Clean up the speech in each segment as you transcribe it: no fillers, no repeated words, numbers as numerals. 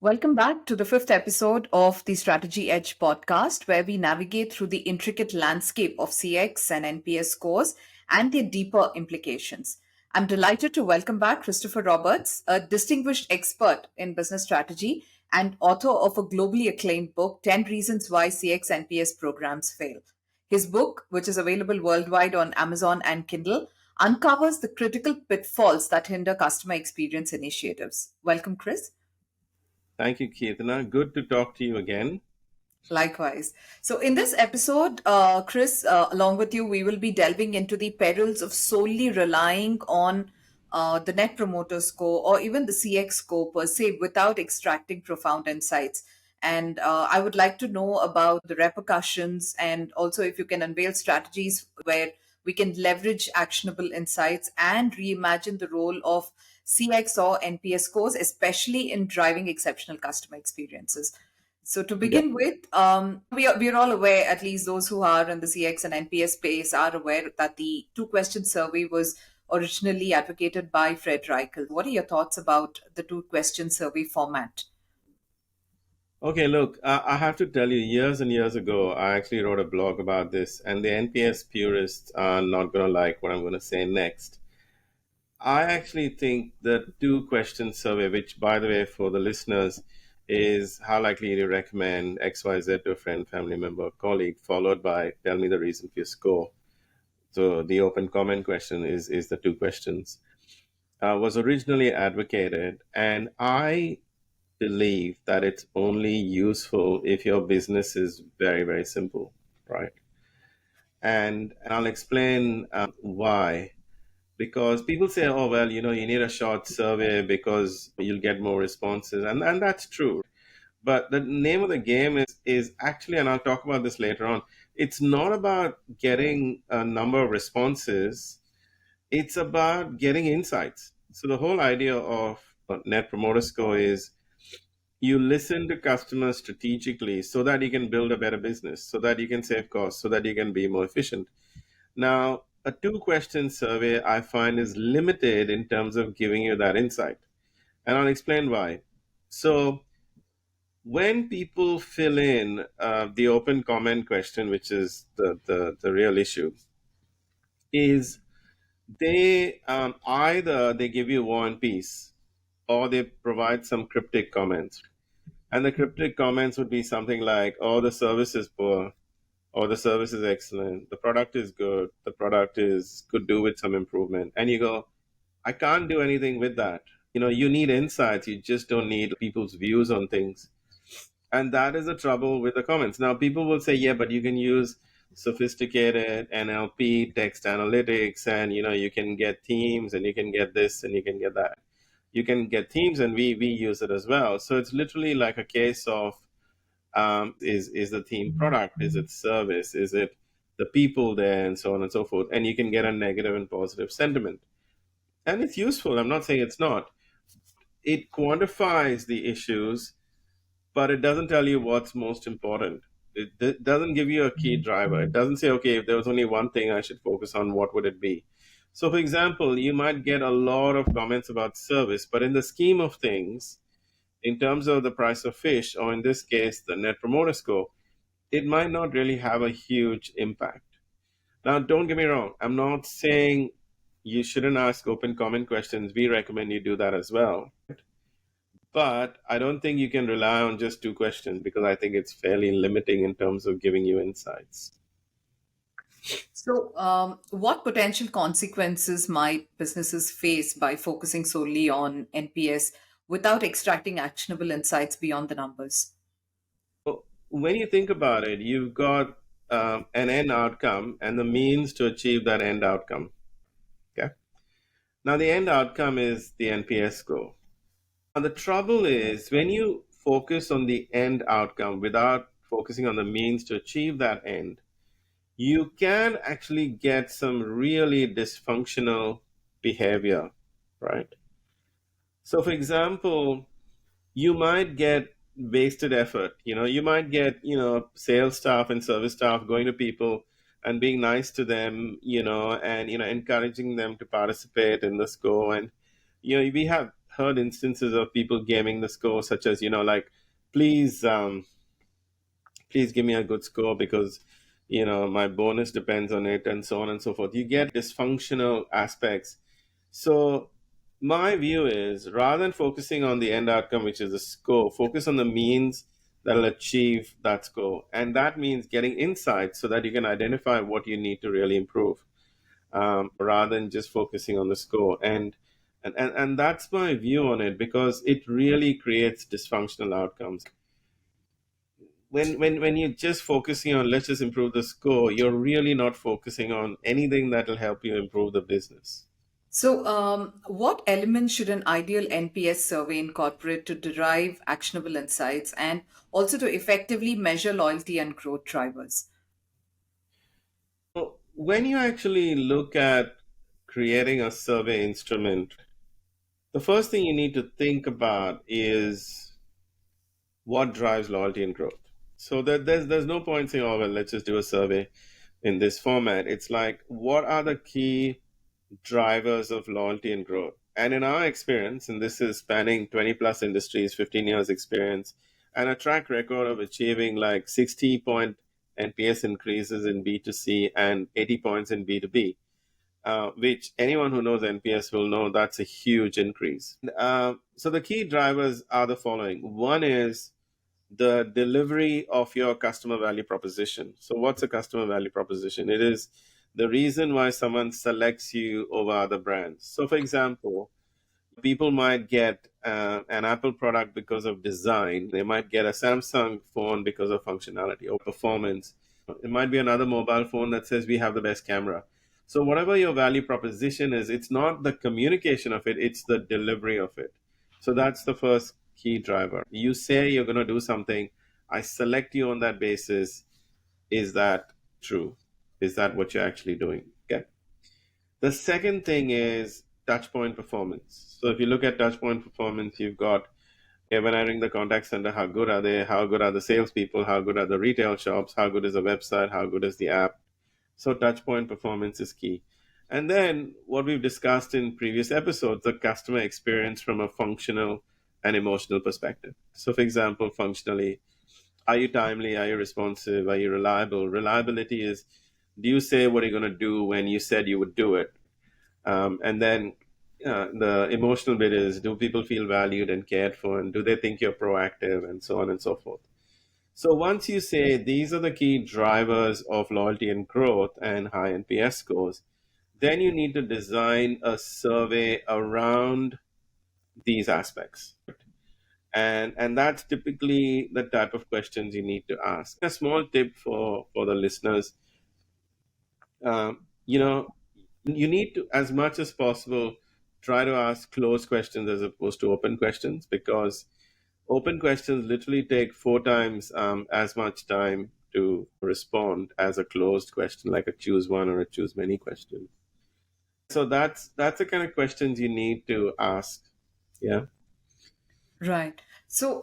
Welcome back to the fifth episode of the Strategy Edge podcast, where we navigate through the intricate landscape of CX and NPS scores and their deeper implications. I'm delighted to welcome back Christopher Roberts, a distinguished expert in business strategy and author of a globally acclaimed book, 10 Reasons Why CX NPS Programs Fail. His book, which is available worldwide on Amazon and Kindle, uncovers the critical pitfalls that hinder customer experience initiatives. Welcome, Chris. Thank you, Keertana. Good to talk to you again. Likewise. So, in this episode, Chris, along with you, we will be delving into the perils of solely relying on the Net Promoter Score or even the CX score per se without extracting profound insights. And I would like to know about the repercussions and also if you can unveil strategies where we can leverage actionable insights and reimagine the role of CX or NPS scores, especially in driving exceptional customer experiences. So to Yeah. begin with, we are all aware, at least those who are in the CX and NPS space are aware that the two-question survey was originally advocated by Fred Reichheld. What are your thoughts about the two-question survey format? Okay, look, I have to tell you, years and years ago, I actually wrote a blog about this, and the NPS purists are not going to like what I'm going to say next. I actually think the two-question survey, which, by the way, for the listeners, is how likely you recommend XYZ to a friend, family member, or colleague, followed by tell me the reason for your score. So the open comment question is the two questions. Was originally advocated, and I believe that it's only useful if your business is very, very simple, right? And I'll explain why. Because people say, oh, well, you need a short survey because you'll get more responses. And that's true. But the name of the game is actually, and I'll talk about this later on, it's not about getting a number of responses, it's about getting insights. So the whole idea of Net Promoter Score is you listen to customers strategically so that you can build a better business, so that you can save costs, so that you can be more efficient. Now, a two-question survey I find is limited in terms of giving you that insight. And I'll explain why. So, when people fill in the open comment question, which is the real issue, is they either they give you war and peace or they provide some cryptic comments. And the cryptic comments would be something like, oh, the service is poor, or the service is excellent, the product is good, the product is could do with some improvement. And you go, I can't do anything with that. You need insights, you just don't need people's views on things. And that is the trouble with the comments. Now, people will say, yeah, but you can use sophisticated NLP, text analytics, and you can get themes and you can get this and you can get that. You can get themes, and we use it as well. So it's literally like a case of is the theme product, is it service, is it the people there, and so on and so forth. And you can get a negative and positive sentiment. And it's useful. I'm not saying it's not. It quantifies the issues, but it doesn't tell you what's most important. It doesn't give you a key driver. It doesn't say, okay, if there was only one thing I should focus on, what would it be? So, for example, you might get a lot of comments about service, but in the scheme of things, in terms of the price of fish, or in this case, the Net Promoter Score, it might not really have a huge impact. Now, don't get me wrong. I'm not saying you shouldn't ask open comment questions. We recommend you do that as well. But I don't think you can rely on just two questions because I think it's fairly limiting in terms of giving you insights. So, what potential consequences might businesses face by focusing solely on NPS without extracting actionable insights beyond the numbers? So when you think about it, you've got an end outcome and the means to achieve that end outcome. Okay. Now, the end outcome is the NPS score. Now, the trouble is when you focus on the end outcome without focusing on the means to achieve that end, you can actually get some really dysfunctional behavior, right? So, for example, you might get wasted effort. You might get, sales staff and service staff going to people and being nice to them, and, encouraging them to participate in the score. And, we have heard instances of people gaming the score, such as, like, please, please give me a good score because, my bonus depends on it, and so on and so forth. You get dysfunctional aspects. So my view is, rather than focusing on the end outcome, which is the score, focus on the means that'll achieve that score. And that means getting insights so that you can identify what you need to really improve, rather than just focusing on the score. And that's my view on it, because it really creates dysfunctional outcomes. When you're just focusing on, let's just improve the score, you're really not focusing on anything that will help you improve the business. So, what elements should an ideal NPS survey incorporate to derive actionable insights and also to effectively measure loyalty and growth drivers? So when you actually look at creating a survey instrument, the first thing you need to think about is what drives loyalty and growth. So that there's no point saying, oh well, let's just do a survey in this format. It's like, what are the key drivers of loyalty and growth? And in our experience, and this is spanning 20 plus industries, 15 years experience, and a track record of achieving like 60-point NPS increases in B2C and 80 points in B2B, which anyone who knows NPS will know that's a huge increase. So the key drivers are the following. One is the delivery of your customer value proposition. So, what's a customer value proposition? It is the reason why someone selects you over other brands. So, for example, people might get an Apple product because of design. They might get a Samsung phone because of functionality or performance. It might be another mobile phone that says we have the best camera. So, whatever your value proposition is, it's not the communication of it, it's the delivery of it. So, that's the first key driver. You say you're going to do something, I select you on that basis. Is that true? Is that what you're actually doing? Okay. The second thing is touchpoint performance. So if you look at touchpoint performance, you've got, okay, when I ring the contact center, how good are they? How good are the salespeople? How good are the retail shops? How good is the website? How good is the app? So touchpoint performance is key. And then what we've discussed in previous episodes, the customer experience from a functional and emotional perspective. So for example, functionally, are you timely? Are you responsive? Are you reliable? Reliability is, do you say what you're going to do when you said you would do it? And then the emotional bit is, do people feel valued and cared for? And do they think you're proactive? And so on and so forth. So once you say these are the key drivers of loyalty and growth and high NPS scores, then you need to design a survey around these aspects. And that's typically the type of questions you need to ask. A small tip for the listeners, you know, you need to, as much as possible, try to ask closed questions as opposed to open questions, because open questions literally take four times as much time to respond as a closed question, like a choose one or a choose many question. So that's the kind of questions you need to ask. Yeah. Right. So,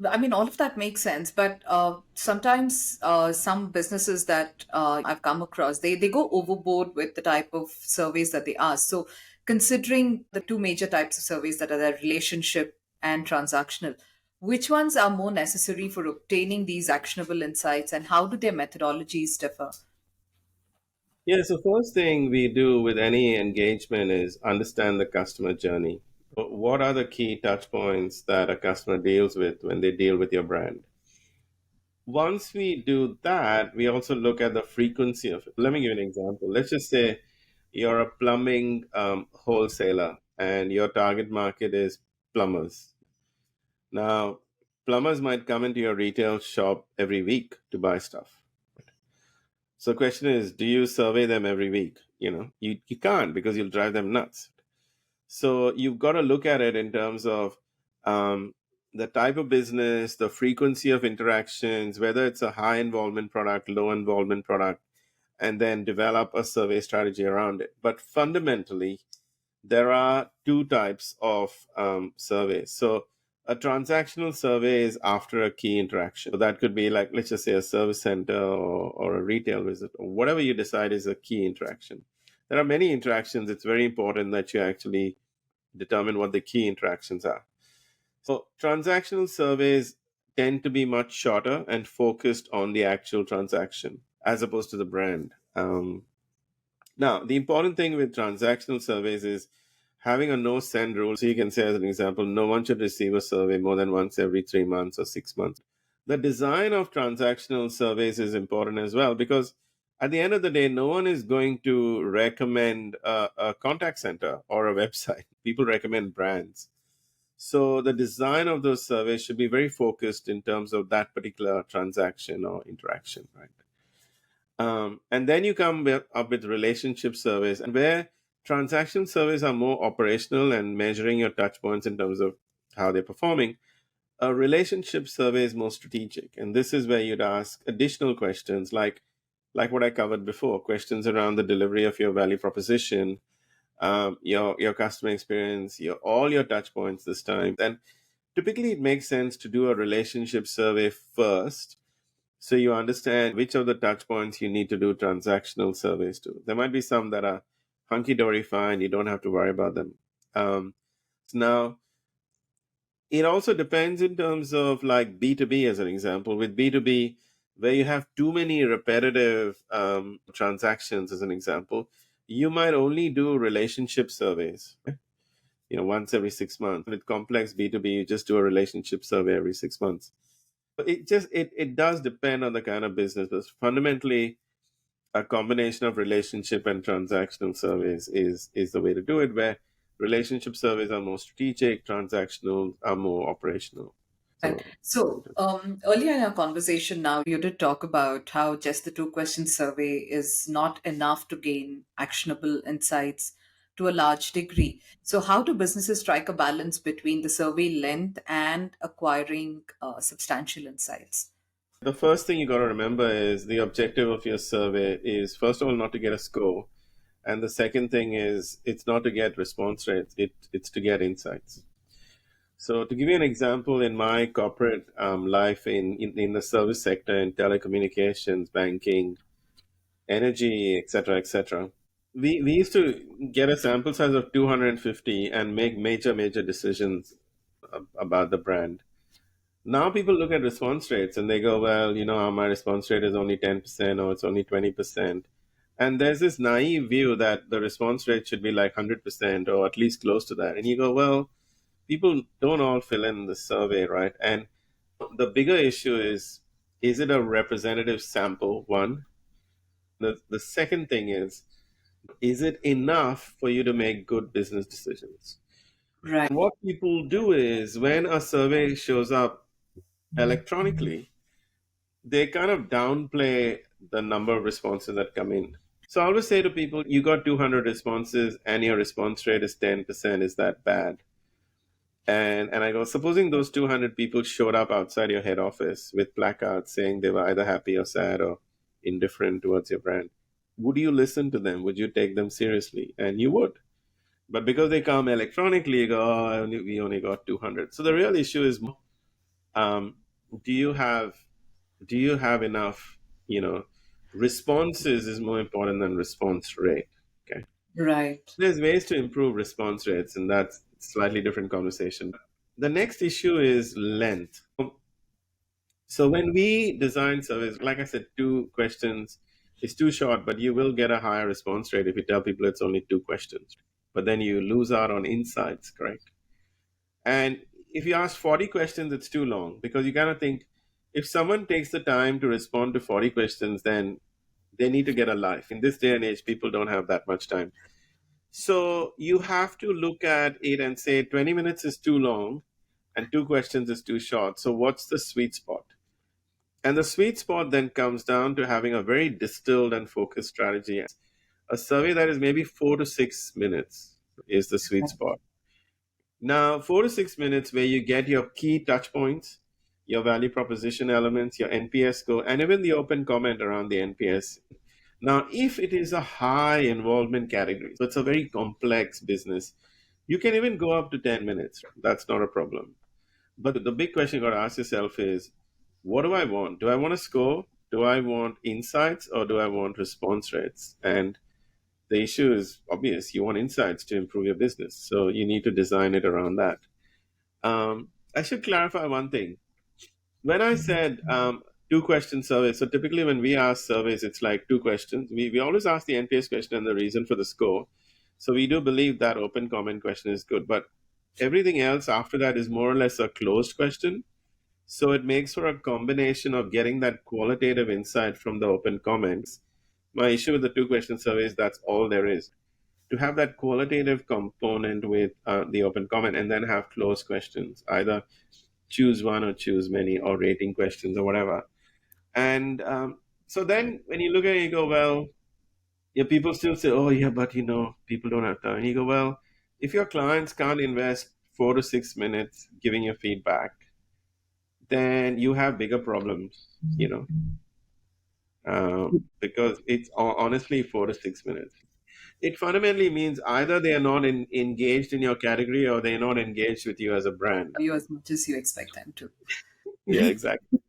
I mean, all of that makes sense, but sometimes some businesses that I've come across, they go overboard with the type of surveys that they ask. So, considering the two major types of surveys that are the relationship and transactional, which ones are more necessary for obtaining these actionable insights, and how do their methodologies differ? Yeah, so first thing we do with any engagement is understand the customer journey. What are the key touch points that a customer deals with when they deal with your brand? Once we do that, we also look at the frequency of it. Let me give you an example. Let's just say you're a plumbing wholesaler and your target market is plumbers. Now, plumbers might come into your retail shop every week to buy stuff. So, the question is, do you survey them every week? You can't, because you'll drive them nuts. So you've got to look at it in terms of the type of business, the frequency of interactions, whether it's a high involvement product, low involvement product, and then develop a survey strategy around it. But fundamentally, there are two types of surveys. So a transactional survey is after a key interaction. So that could be like, let's just say, a service center or a retail visit, or whatever you decide is a key interaction. There are many interactions. It's very important that you actually determine what the key interactions are. So transactional surveys tend to be much shorter and focused on the actual transaction as opposed to the brand. Now, the important thing with transactional surveys is having a no send rule. So you can say, as an example, no one should receive a survey more than once every 3 months or 6 months. The design of transactional surveys is important as well, because at the end of the day, no one is going to recommend a contact center or a website. People recommend brands. So the design of those surveys should be very focused in terms of that particular transaction or interaction, right? And then you up with relationship surveys, and where transaction surveys are more operational and measuring your touch points in terms of how they're performing. A relationship survey is more strategic, and this is where you'd ask additional questions like what I covered before, questions around the delivery of your value proposition, your customer experience, your all your touch points this time. And typically, it makes sense to do a relationship survey first, so you understand which of the touch points you need to do transactional surveys to. There might be some that are hunky dory fine, you don't have to worry about them. Now, it also depends in terms of like B2B, as an example. With B2B, where you have too many repetitive transactions, as an example, you might only do relationship surveys, once every 6 months. With complex B2B, you just do a relationship survey every 6 months. It does depend on the kind of business, but fundamentally a combination of relationship and transactional surveys is the way to do it, where relationship surveys are more strategic, transactional are more operational. Right. So So earlier in our conversation, now you did talk about how just the two-question survey is not enough to gain actionable insights to a large degree. So, how do businesses strike a balance between the survey length and acquiring substantial insights? the first thing you got to remember is the objective of your survey is, first of all, not to get a score, and the second thing is it's not to get response rates, it's to get insights. So, to give you an example, in my corporate life in the service sector, in telecommunications, banking, energy, etc., we used to get a sample size of 250 and make major decisions about the brand. Now people look at response rates and they go, well, my response rate is only 10% or it's only 20%. And there's this naive view that the response rate should be like 100% or at least close to that. And you go, well, people don't all fill in the survey, right? And the bigger issue is it a representative sample? One. The second thing is it enough for you to make good business decisions? Right, And what people do is when a survey shows up electronically, they kind of downplay the number of responses that come in. So I always say to people, you got 200 responses and your response rate is 10%. Is that bad? And I go, supposing those 200 people showed up outside your head office with placards saying they were either happy or sad or indifferent towards your brand. Would you listen to them? Would you take them seriously? And you would. But because they come electronically, you go, oh, we only got 200. So the real issue is, um, do you have enough, responses is more important than response rate. Okay. right, There's ways to improve response rates, and that's a slightly different conversation. The next issue is length. So when we design surveys, like I said, 2 questions is too short, but you will get a higher response rate if you tell people it's only 2 questions. But then you lose out on insights, correct? And if you ask 40 questions, it's too long, because you kind of think if someone takes the time to respond to 40 questions, then they need to get a life. In this day and age, people don't have that much time. So you have to look at it and say 20 minutes is too long and 2 questions is too short. So what's the sweet spot? And the sweet spot then comes down to having a very distilled and focused strategy. A survey that is maybe 4 to 6 minutes is the sweet spot. Now, 4 to 6 minutes where you get your key touch points, your value proposition elements, your NPS score, and even the open comment around the NPS. Now, if it is a high involvement category, so it's a very complex business, you can even go up to 10 minutes. That's not a problem. But the big question you got to ask yourself is, what do I want? Do I want a score? Do I want insights? Or do I want response rates? And The issue is obvious. You want insights to improve your business. So you need to design it around that. I should clarify one thing. When I said two question survey, so typically when we ask surveys, it's like two questions. We always ask the NPS question and the reason for the score. So we do believe that open comment question is good. But everything else after that is more or less a closed question. So it makes for a combination of getting that qualitative insight from the open comments. My issue with the two question survey is that's all there is. To have that qualitative component with the open comment and then have closed questions, either choose one or choose many or rating questions or whatever. And so then when you look at it, you go, well, yeah, people still say, oh, yeah, but people don't have time. And you go, well, if your clients can't invest 4 to 6 minutes giving you feedback, then you have bigger problems, because it's honestly 4 to 6 minutes. It fundamentally means either they are not engaged in your category or they're not engaged with you as a brand. You as much as you expect them to. Yeah, exactly.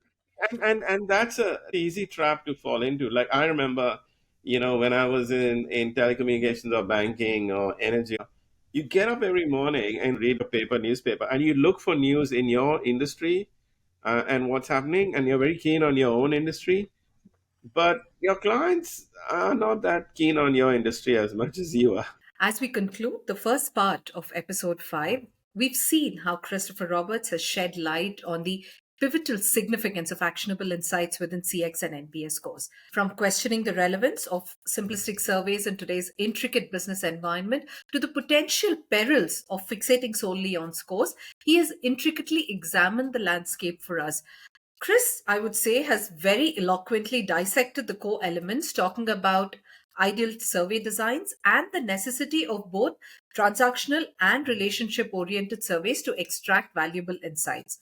And that's a easy trap to fall into. Like I remember, when I was in telecommunications or banking or energy, you get up every morning and read a newspaper, and you look for news in your industry and what's happening, and you're very keen on your own industry, but your clients are not that keen on your industry as much as you are. As we conclude the first part of episode 5, we've seen how Christopher Roberts has shed light on the pivotal significance of actionable insights within CX and NPS scores. From questioning the relevance of simplistic surveys in today's intricate business environment to the potential perils of fixating solely on scores, he has intricately examined the landscape for us. Chris, I would say, has very eloquently dissected the core elements, talking about ideal survey designs and the necessity of both transactional and relationship oriented surveys to extract valuable insights.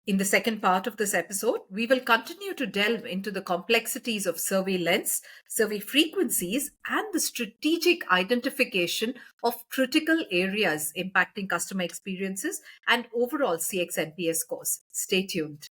In the second part of this episode, we will continue to delve into the complexities of survey lengths, survey frequencies, and the strategic identification of critical areas impacting customer experiences and overall CX NPS scores. Stay tuned.